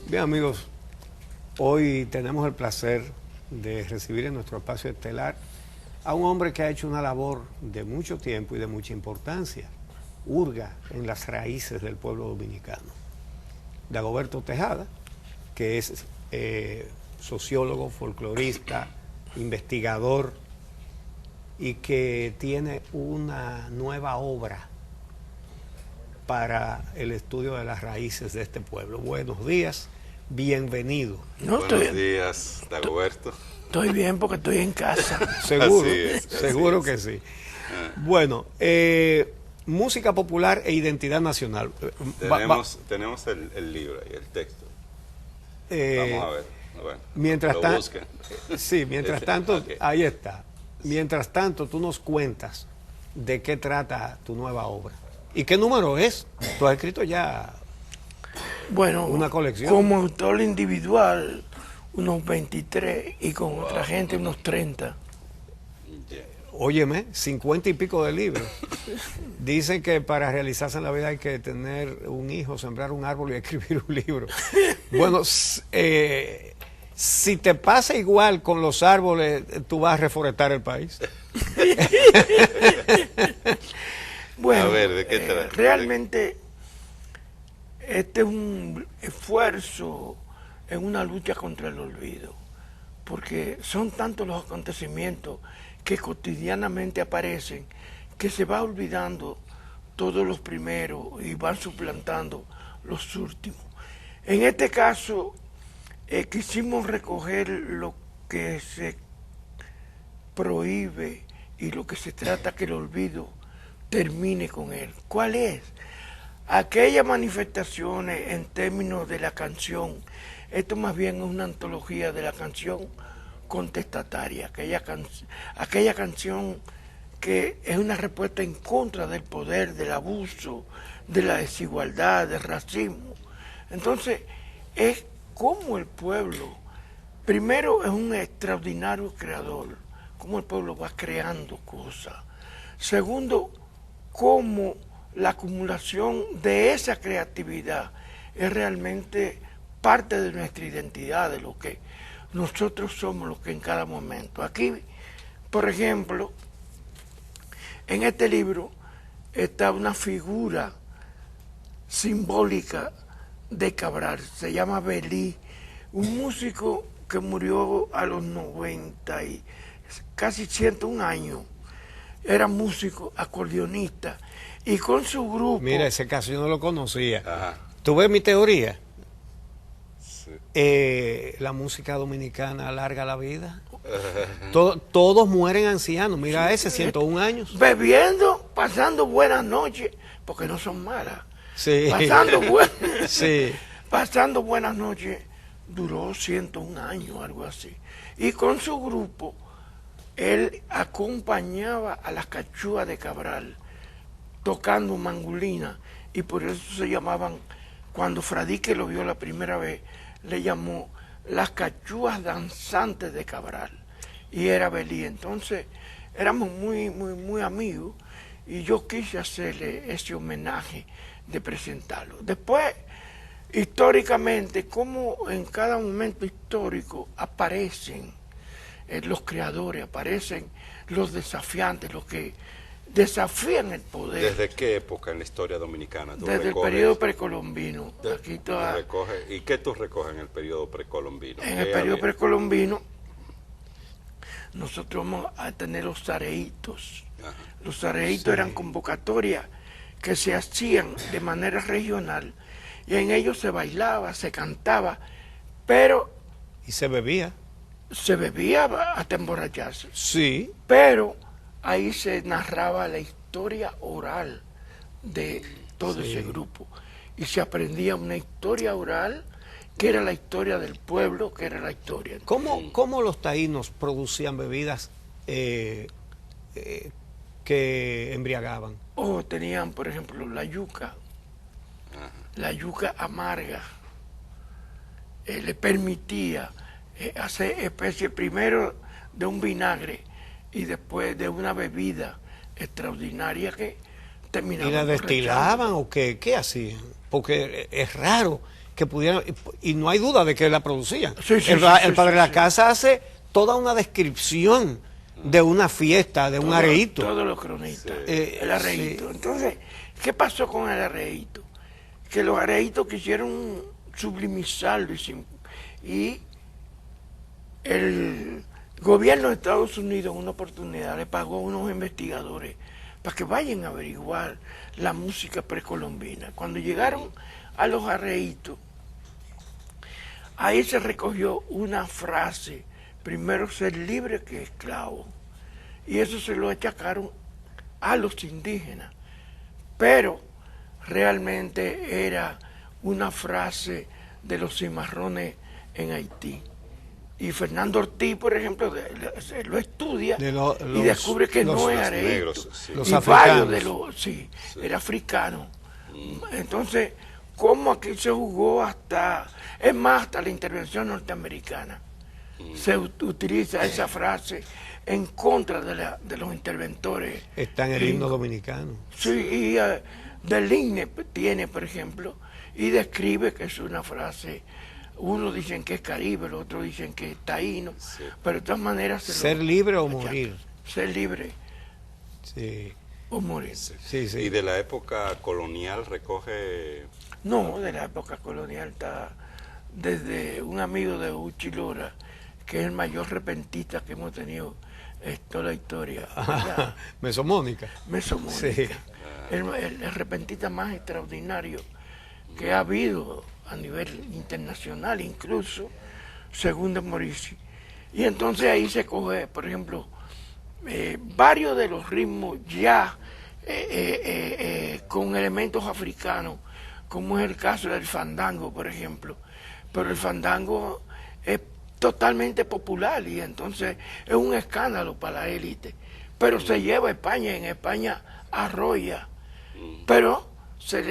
Bien, amigos, hoy tenemos el placer de recibir en nuestro espacio estelar a un hombre que ha hecho una labor de mucho tiempo y de mucha importancia, hurga en las raíces del pueblo dominicano. Dagoberto Tejada, que es sociólogo, folclorista, investigador y que tiene una nueva obra para el estudio de las raíces de este pueblo. Buenos días, bienvenido. Buenos días, Dagoberto. Estoy bien porque estoy en casa. Seguro, Así seguro es. que sí. Bueno, música popular e identidad nacional. Tenemos el libro y el texto. Eh, Vamos a ver. Bueno, mientras lo tanto, busquen. sí, mientras tanto, Okay. ahí está. Mientras tanto, tú nos cuentas de qué trata tu nueva obra. ¿Y qué número es? Tú has escrito ya Bueno, una colección. como autor individual, unos 23 y con otra gente unos 30. Yeah. Óyeme, 50 y pico de libros. Dicen que para realizarse en la vida hay que tener un hijo, sembrar un árbol y escribir un libro. Bueno, si te pasa igual con los árboles, tú vas a reforestar el país. Bueno, A ver, ¿de qué trata? realmente este es un esfuerzo en una lucha contra el olvido, porque son tantos los acontecimientos que cotidianamente aparecen que se va olvidando todos los primeros y van suplantando los últimos. En este caso, quisimos recoger lo que se prohíbe y lo que se trata que el olvido termine con él. ¿Cuál es? Aquellas manifestaciones en términos de la canción, esto más bien es una antología de la canción contestataria, aquella canción que es una respuesta en contra del poder, del abuso, de la desigualdad, del racismo. Entonces, es como el pueblo, primero es un extraordinario creador, cómo el pueblo va creando cosas. Segundo, cómo la acumulación de esa creatividad es realmente parte de nuestra identidad, de lo que nosotros somos, lo que en cada momento. Aquí, por ejemplo, en este libro está una figura simbólica de Cabral, se llama Belí, un músico que murió a los 90 y casi 101 años. Era músico, acordeonista, y con su grupo... Mira, ese caso yo no lo conocía. Ajá. ¿Tú ves mi teoría? Sí. La música dominicana alarga la vida. Todos mueren ancianos. Mira ese, 101 años. Bebiendo, pasando buenas noches, porque no son malas. Sí. Sí. Pasando buenas noches, duró 101 años, algo así. Y con su grupo, él acompañaba a las cachúas de Cabral, tocando mangulina, y por eso se llamaban, cuando Fradique lo vio la primera vez, le llamó las cachúas danzantes de Cabral, y era Belí. Entonces, éramos muy amigos, y yo quise hacerle ese homenaje de presentarlo. Después, históricamente, como en cada momento histórico aparecen los creadores, aparecen los desafiantes, los que desafían el poder. ¿Desde qué época en la historia dominicana tú Desde el recoges? periodo precolombino. Aquí ¿Y qué tú recoges en el periodo precolombino? en el periodo precolombino nosotros vamos a tener los zareitos. Ajá. Los zareitos eran convocatorias que se hacían de manera regional y en ellos se bailaba, se cantaba, pero Y se bebía. se bebía hasta emborracharse. Sí. Pero ahí se narraba la historia oral de todo ese grupo. Y se aprendía una historia oral, que era la historia del pueblo, que era la historia. ¿Cómo los taínos producían bebidas que embriagaban? O tenían, por ejemplo, la yuca amarga. Le permitía hacer especie primero de un vinagre y después de una bebida extraordinaria que terminaba. ¿Y la destilaban o qué hacían? Porque es raro que pudieran, y no hay duda de que la producían. Sí, sí, el sí, el padre de la casa hace toda una descripción de una fiesta, de un areíto. Todos los cronistas, Sí. el areíto. Sí. Entonces, ¿qué pasó con el areíto? Que los areitos quisieron sublimizarlo y el gobierno de Estados Unidos en una oportunidad le pagó a unos investigadores para que vayan a averiguar la música precolombina. Cuando llegaron a los areitos, ahí se recogió una frase: primero ser libre que esclavo. Y eso se lo achacaron a los indígenas. Pero realmente era una frase de los cimarrones en Haití. Y Fernando Ortiz, por ejemplo, lo estudia y descubre que no es areíto. negros, sí. Los Y africanos. varios de los, sí, era africano. Entonces, ¿cómo aquí se jugó hasta, es más, hasta la intervención norteamericana? Se utiliza esa frase en contra de los interventores. Está en el himno dominicano. Sí, y del INE tiene, por ejemplo, y describe que es una frase, unos dicen que es caribe, los otros dicen que es taíno, Sí. pero de todas maneras... Ser libre o achacan. morir. Ser libre Sí, o morir. sí, sí. Y de la época colonial recoge... No, de la época colonial está desde un amigo de Uchilora, que es el mayor repentista que hemos tenido en toda la historia. ¿Verdad? Mesomónica. Mesomónica. Sí. El repentista más extraordinario que ha habido a nivel internacional, incluso, según de Morisi. Y entonces ahí se coge, por ejemplo, varios de los ritmos ya con elementos africanos, como es el caso del fandango, por ejemplo. Pero el fandango es totalmente popular y entonces es un escándalo para la élite. Pero se lleva a España, en España arrolla, pero se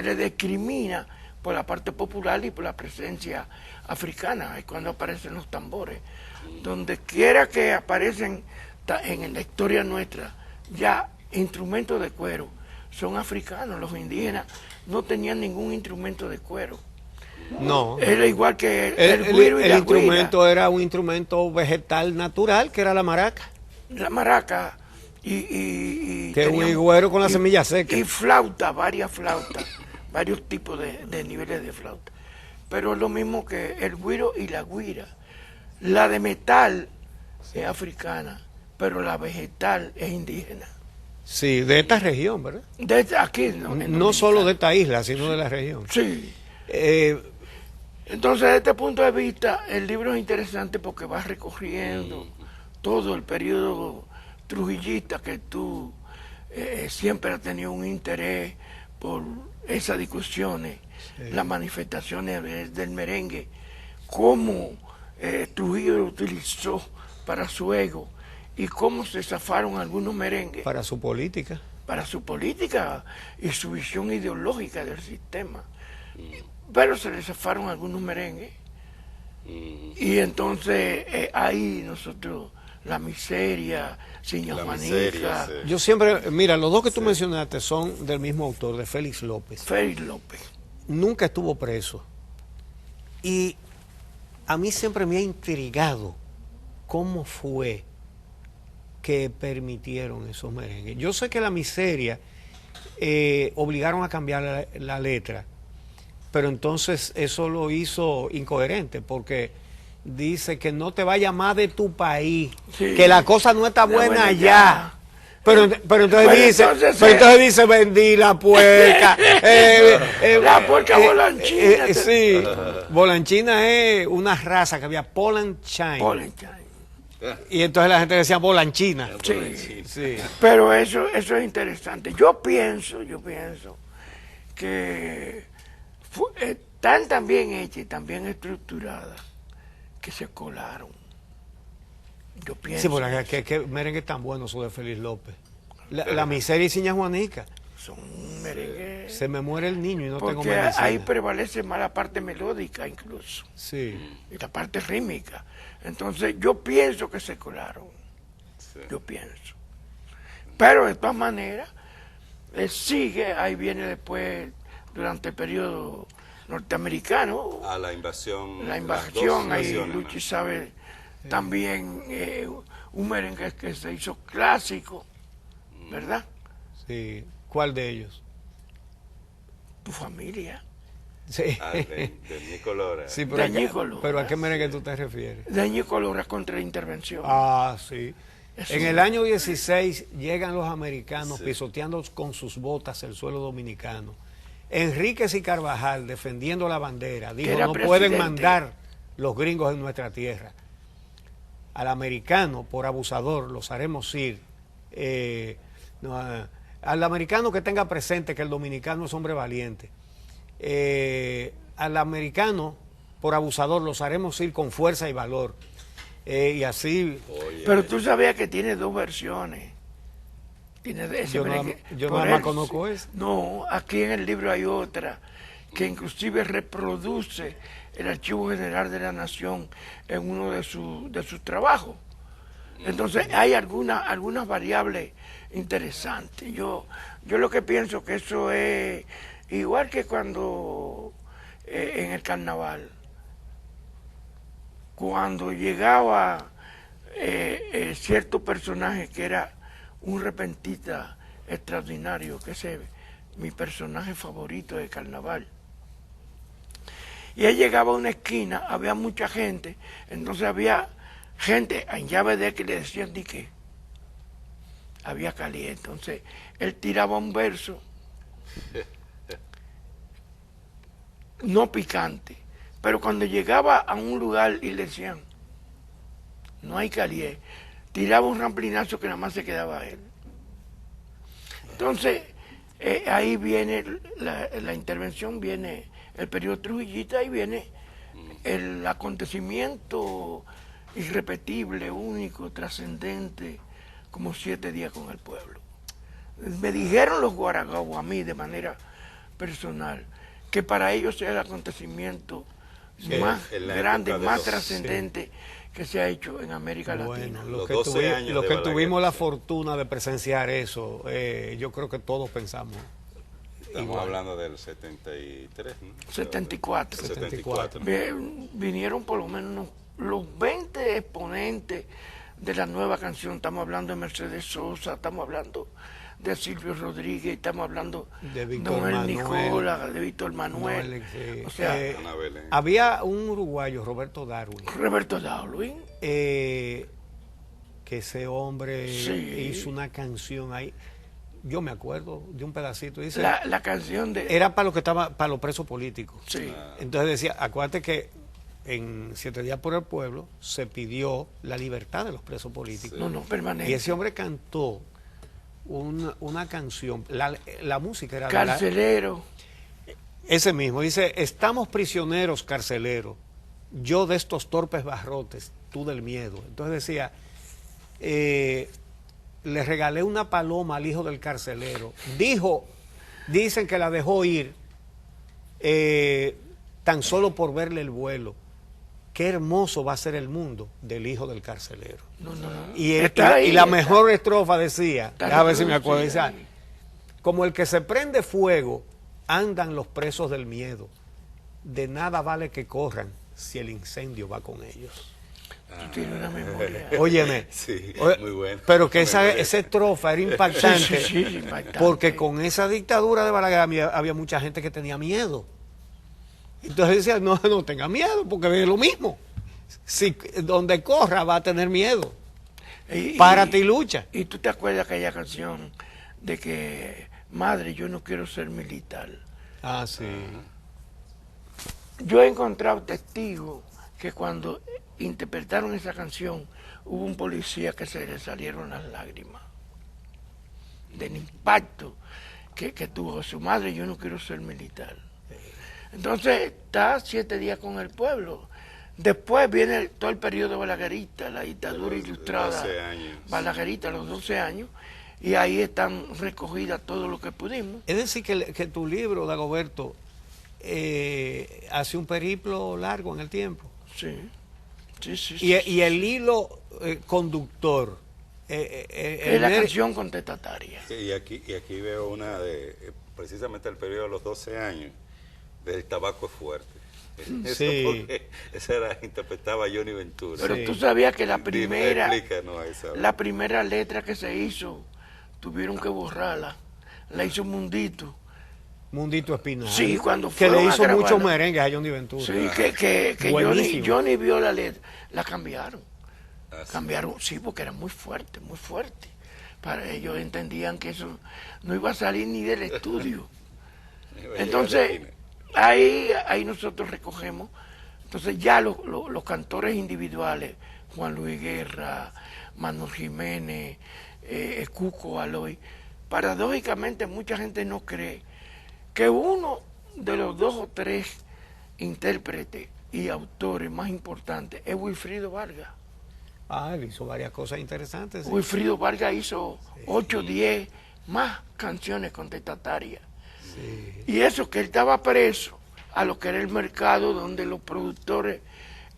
le discrimina por la parte popular y por la presencia africana. Es cuando aparecen los tambores. Donde quiera que aparecen en la historia nuestra, ya instrumentos de cuero, son africanos. Los indígenas no tenían ningún instrumento de cuero. No. Era igual que el güiro y el la instrumento era un instrumento vegetal natural, que era la maraca. la maraca y Que un tenían- higüero con la semilla seca. y flauta, varias flautas, varios tipos de niveles de flauta. Pero es lo mismo que el güiro y la guira. La de metal es africana, pero la vegetal es indígena. Sí, de esta región, ¿verdad? Desde aquí, no, en No solo de Dominicana. esta isla, sino de la región. Sí. Eh, Entonces, desde este punto de vista, el libro es interesante porque va recorriendo todo el periodo trujillista que tú siempre has tenido un interés por esas discusiones, las manifestaciones del merengue, cómo Trujillo lo utilizó para su ego y cómo se zafaron algunos merengues para su política. para su política y su visión ideológica del sistema. Pero se le zafaron algunos merengues y entonces ahí nosotros, La Miseria, Señor La Juanita, Miseria, sí. Yo siempre, mira, los dos que tú mencionaste son del mismo autor, de Félix López. Félix López. Nunca estuvo preso. Y a mí siempre me ha intrigado cómo fue que permitieron esos merengues. Yo sé que La Miseria obligaron a cambiar la letra, pero entonces eso lo hizo incoherente, porque dice que no te vayas más de tu país, Sí. que la cosa no está Está buena buena allá. ya. Pero entonces Pero dice, entonces, pero entonces dice, vendí la puerca. La puerca bolanchina. Sí, bolanchina es una raza que había Polanchine. Polanchine. Y entonces la gente decía bolanchina. Sí. Sí. Pero eso es interesante. Yo pienso que están tan bien hechas y tan bien estructuradas que se colaron. Yo pienso. Sí, porque que merengue tan bueno eso de Félix López. La Miseria y Ciña Juanica. Son merengues. Se me muere el niño y no tengo Porque medicina. ahí prevalece más la parte melódica incluso. Sí. Y la parte rítmica. Entonces yo pienso que se colaron. Yo pienso. Pero de todas maneras, sigue, ahí viene después, durante el periodo norteamericanos. A la invasión. La las dos invasión, ahí naciones, Luchi ¿no? sabe también un merengue que se hizo clásico, ¿verdad? Sí. ¿Cuál de ellos? Tu familia. Sí. Ah, de Nico Lora. Sí, De Ñico Lora. pero ¿a qué merengue tú te refieres? De Ñico Lora contra la intervención. Ah, sí. Eso. En el año 16 llegan los americanos Sí. pisoteando con sus botas el suelo dominicano. Enríquez y Carvajal, defendiendo la bandera, dijo, era no pueden presidente. mandar los gringos en nuestra tierra. Al americano, por abusador, los haremos ir. Al americano que tenga presente que el dominicano es hombre valiente. Al americano, por abusador, los haremos ir con fuerza y valor. Y así... Oye, Pero tú sabías que tiene dos versiones. Tiene ese Yo merengue. yo Por nada más él, conozco esa. No, aquí en el libro hay otra que inclusive reproduce el Archivo General de la Nación en uno de sus trabajos. Entonces hay algunas variables interesantes. Yo lo que pienso que eso es igual que cuando en el carnaval, cuando llegaba cierto personaje que era un repentista extraordinario, que es mi personaje favorito de carnaval. Y él llegaba a una esquina, había mucha gente, entonces había gente en llave de que le decían di que había caliente. Entonces él tiraba un verso no picante, pero cuando llegaba a un lugar y le decían no hay caliente, tiraba un ramplinazo que nada más se quedaba él. Entonces ahí viene la intervención, viene el periodo trujillista, ahí viene el acontecimiento irrepetible, único, trascendente, como 7 días con el pueblo. Me dijeron los guaraguao a mí de manera personal que para ellos era el acontecimiento más en la grande, época de más los- trascendente que se ha hecho en América Bueno, Latina. Los 12 años los de que Balaguer, tuvimos la sí. fortuna de presenciar eso, yo creo que todos pensamos. Estamos igual. hablando del 73, ¿no? 74. 74. Vinieron por lo menos los 20 exponentes de la nueva canción. Estamos hablando de Mercedes Sosa, estamos hablando de Silvio Rodríguez, estamos hablando De Víctor Noel Manuel. Nicola, de Víctor Manuel. Noel, sí. O sea, Ana Belén. Había un uruguayo, Roberto Darwin, Roberto Darwin. que ese hombre Sí. hizo una canción ahí. Yo me acuerdo de un pedacito. Dice, La canción de... era para lo que estaba, para los presos políticos. Sí. Entonces decía, acuérdate que en 7 días por el pueblo se pidió la libertad de los presos políticos. No, Y permanente. ese hombre cantó una canción, la música era Carcelero. ese mismo, dice, estamos prisioneros carceleros, yo de estos torpes barrotes, tú del miedo. Entonces decía, le regalé una paloma al hijo del carcelero. Dicen que la dejó ir tan solo por verle el vuelo. Qué hermoso va a ser el mundo del hijo del carcelero. No. Y Está ahí, la está. mejor estrofa decía, Está déjame ver si me acuerdo, reproducida dice, ahí. como el que se prende fuego, andan los presos del miedo. De nada vale que corran si el incendio va con ellos. Tú tienes una memoria. Óyeme. Sí, oye, muy bueno. Pero que esa Memoria. estrofa era impactante. Sí, impactante. Porque con esa dictadura de Balaguer había mucha gente que tenía miedo. Entonces decía, no tenga miedo, porque es lo mismo. Si donde corra va a tener miedo. Párate y lucha. Y tú te acuerdas aquella canción de que, madre, yo no quiero ser militar. Ah, sí. Yo he encontrado testigos que cuando interpretaron esa canción hubo un policía que se le salieron las lágrimas del impacto que tuvo su madre, yo no quiero ser militar. Entonces está 7 días con el pueblo. Después viene todo el periodo balaguerista, la dictadura Los ilustrada 12 años. balaguerista, los 12 años, y ahí están recogidas todo lo que pudimos. Es decir, que tu libro, Dagoberto, hace un periplo largo en el tiempo. Sí. Y el hilo conductor. Es la canción contestataria. Y aquí veo una de precisamente el periodo de los 12 años, del tabaco es fuerte. Eso Sí. porque esa era, interpretaba Johnny Ventura. Pero Sí. tú sabías que Explícanos esa. la primera letra que se hizo, tuvieron que borrarla. La hizo Mundito. Mundito Espinal. Sí, cuando que le fueron a hizo muchos grabarla. merengues a Johnny Ventura. Sí, que Buenísimo. Johnny vio la letra, la cambiaron. Ah, sí. Cambiaron, sí, porque era muy fuerte, muy fuerte. Para ellos entendían que eso no iba a salir ni del estudio. Iba a llegar a la Entonces, esquina. ahí nosotros recogemos. Entonces ya los cantores individuales, Juan Luis Guerra, Manuel Jiménez, Cuco Aloy, paradójicamente mucha gente no cree que uno de los 2 o 3 intérpretes y autores más importantes es Wilfrido Vargas. Ah, él hizo varias cosas interesantes. Sí. Wilfrido Vargas hizo 8 o 10 más canciones contestatarias. Y eso que él estaba preso a lo que era el mercado donde los productores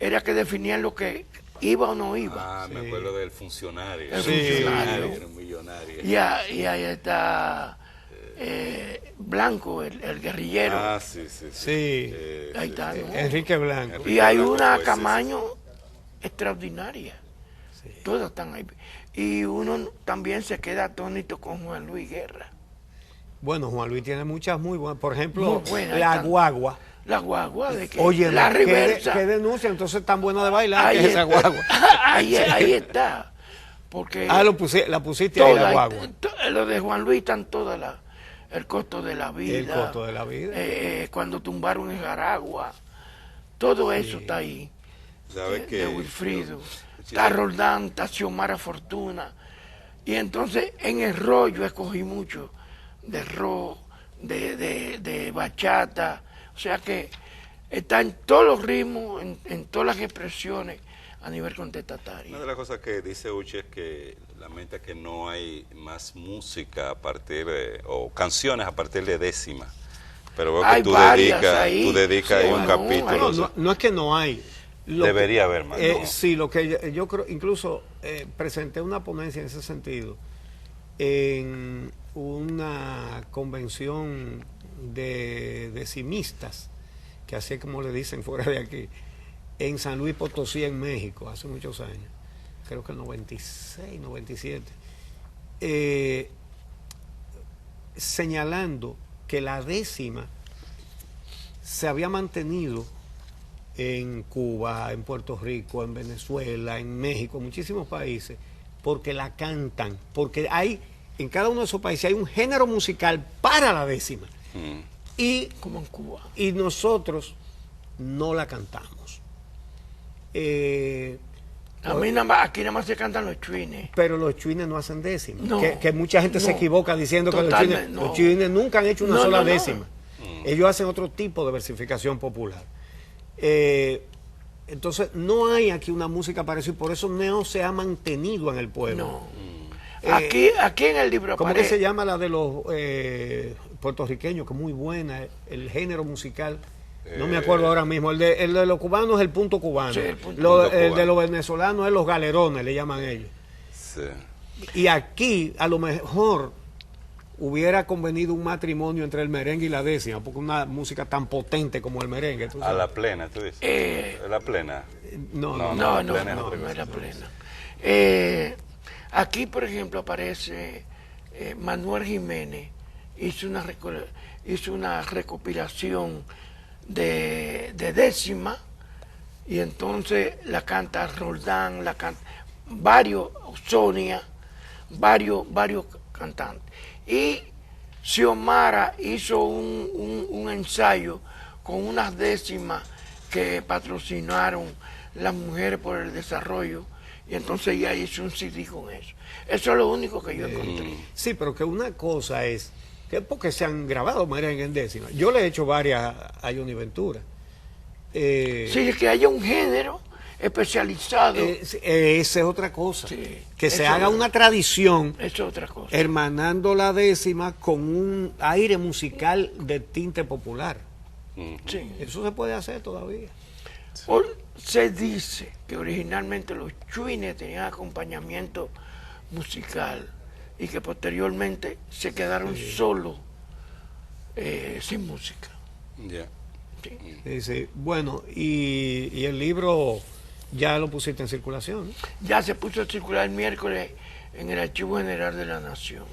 era que definían lo que iba o no iba. Ah, me acuerdo del funcionario. El funcionario. Era un millonario. Y ahí está Blanco, el guerrillero. Ah, sí. Sí. Ahí está, ¿no? Enrique Blanco. Y hay Blanco una fue, sí, Camaño extraordinaria. Todas están ahí. Y uno también se queda atónito con Juan Luis Guerra. Bueno, Juan Luis tiene muchas muy buenas. Por ejemplo, Muy buenas, La están. Guagua. La guagua de que Oye, la ¿qué, reversa. qué denuncia? Entonces tan buena de bailar Ahí que es esa está. guagua. ahí está. Porque Ah, la pusiste ahí, la guagua. lo de Juan Luis están todas las. El costo de la vida. El costo de la vida. Cuando tumbaron en Jaragua. Todo eso está ahí. ¿Sabes qué? De Wilfrido. Está Roldán, está Xiomara Fortuna. Y entonces en el rock yo escogí mucho de rock, de bachata. O sea que está en todos los ritmos, en todas las expresiones a nivel contestatario. Una de las cosas que dice Uche es que lamenta que no hay más música a partir de, o canciones a partir de décima. Pero veo que Hay varias ahí. tú dedicas Sí, ahí un bueno, capítulo. No es que no hay. Debería haber más. ¿No? Sí, lo que yo creo, incluso presenté una ponencia en ese sentido en una convención de decimistas, que así es como le dicen fuera de aquí, en San Luis Potosí, en México, hace muchos años, creo que en 96, 97, señalando que la décima se había mantenido en Cuba, en Puerto Rico, en Venezuela, en México, en muchísimos países, porque la cantan, porque hay, en cada uno de esos países hay un género musical para la décima. Y, Como en Cuba. y nosotros no la cantamos. Aquí nada más se cantan los chuines. Pero los chuines no hacen décima. No, que mucha gente se no, equivoca diciendo que totalmente, los chuines nunca han hecho una No, sola no, no. décima. Ellos hacen otro tipo de versificación popular. Entonces, no hay aquí una música parecida y por eso no se ha mantenido en el pueblo. No. Aquí en el libro ¿Cómo que aparece. se llama la de los puertorriqueños? Que es muy buena, el género musical. No me acuerdo ahora mismo. El de los cubanos es el punto cubano. Sí, el punto cubano. El de los venezolanos es los galerones, le llaman ellos. Sí. Y aquí, a lo mejor, hubiera convenido un matrimonio entre el merengue y la décima, porque una música tan potente como el merengue. ¿Tú A sabes? la plena, tú dices. La plena. No, No, la plena es otra no cosa. era plena. Aquí, por ejemplo, aparece Manuel Jiménez, hizo una recopilación de décima, y entonces la canta Roldán, la canta Sonia, varios cantantes. Y Xiomara hizo un ensayo con unas décimas que patrocinaron las mujeres por el desarrollo, y entonces ella hizo un CD con eso. Eso es lo único que yo encontré. Sí, pero que una cosa es que porque se han grabado merengue en décima. Yo le he hecho varias a Johnny Ventura. Sí, que haya un género especializado, Esa es otra cosa. Sí, Que se eso haga es. una tradición eso es otra cosa. hermanando la décima con un aire musical de tinte popular. Sí. Eso se puede hacer todavía. Se dice que originalmente los chuines tenían acompañamiento musical y que posteriormente se quedaron solos sin música. Ya. Sí, sí. Bueno, y el libro ya lo pusiste en circulación, ¿no? Ya se puso a circular el miércoles en el Archivo General de la Nación.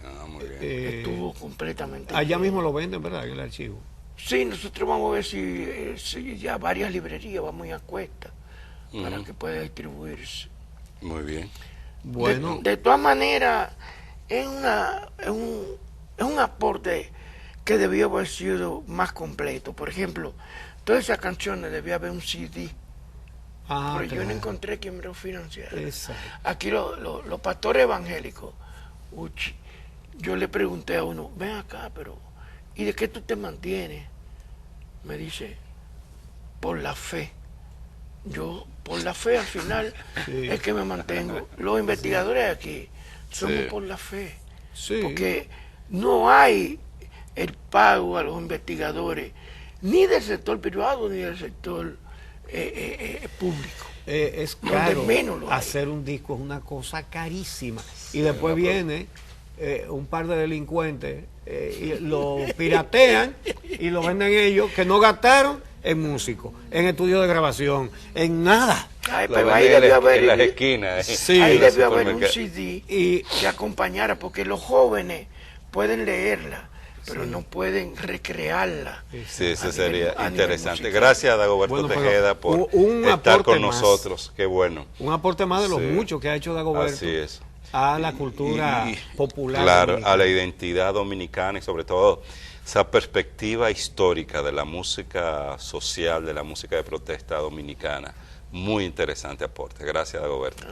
Ah, muy bien. Estuvo completamente Allá lleno. mismo lo venden, ¿verdad? En el archivo. Sí, nosotros vamos a ver si ya varias librerías vamos a ir a cuesta para que pueda distribuirse. Muy bien. Bueno, De todas maneras, es un aporte que debió haber sido más completo. Por ejemplo, todas esas canciones debía haber un CD, pero yo no claro. encontré quien me lo financiara. Exacto. Aquí los pastores evangélicos, uchi, yo le pregunté a uno, ven acá, pero ¿y de qué tú te mantienes? Me dice, por la fe. Yo, por la fe al final, Sí. es que me mantengo. Los investigadores aquí somos Sí. por la fe. Sí. Porque no hay el pago a los investigadores, ni del sector privado, ni del sector público. Es Donde caro. menos lo hay. Hacer un disco es una cosa carísima. Y después viene un par de delincuentes y lo piratean y lo venden ellos, que no gastaron en músicos, en estudios de grabación, en nada. Ay, Lo pero ahí vendían debió haber, en las esquinas. Sí. ahí en los debió haber un supermercados. CD Y que acompañara, porque los jóvenes pueden leerla, pero no pueden recrearla. Sí, eso a nivel- sería a nivel interesante. musical. Gracias, Dagoberto Bueno, pero Tejeda, por un estar aporte con más. nosotros. Qué bueno. un aporte más de los Sí. muchos que ha hecho Dagoberto Así es. a la cultura Y- popular. Claro, dominicana. a la identidad dominicana y sobre todo esa perspectiva histórica de la música social, de la música de protesta dominicana. Muy interesante aporte. Gracias, Dagoberto.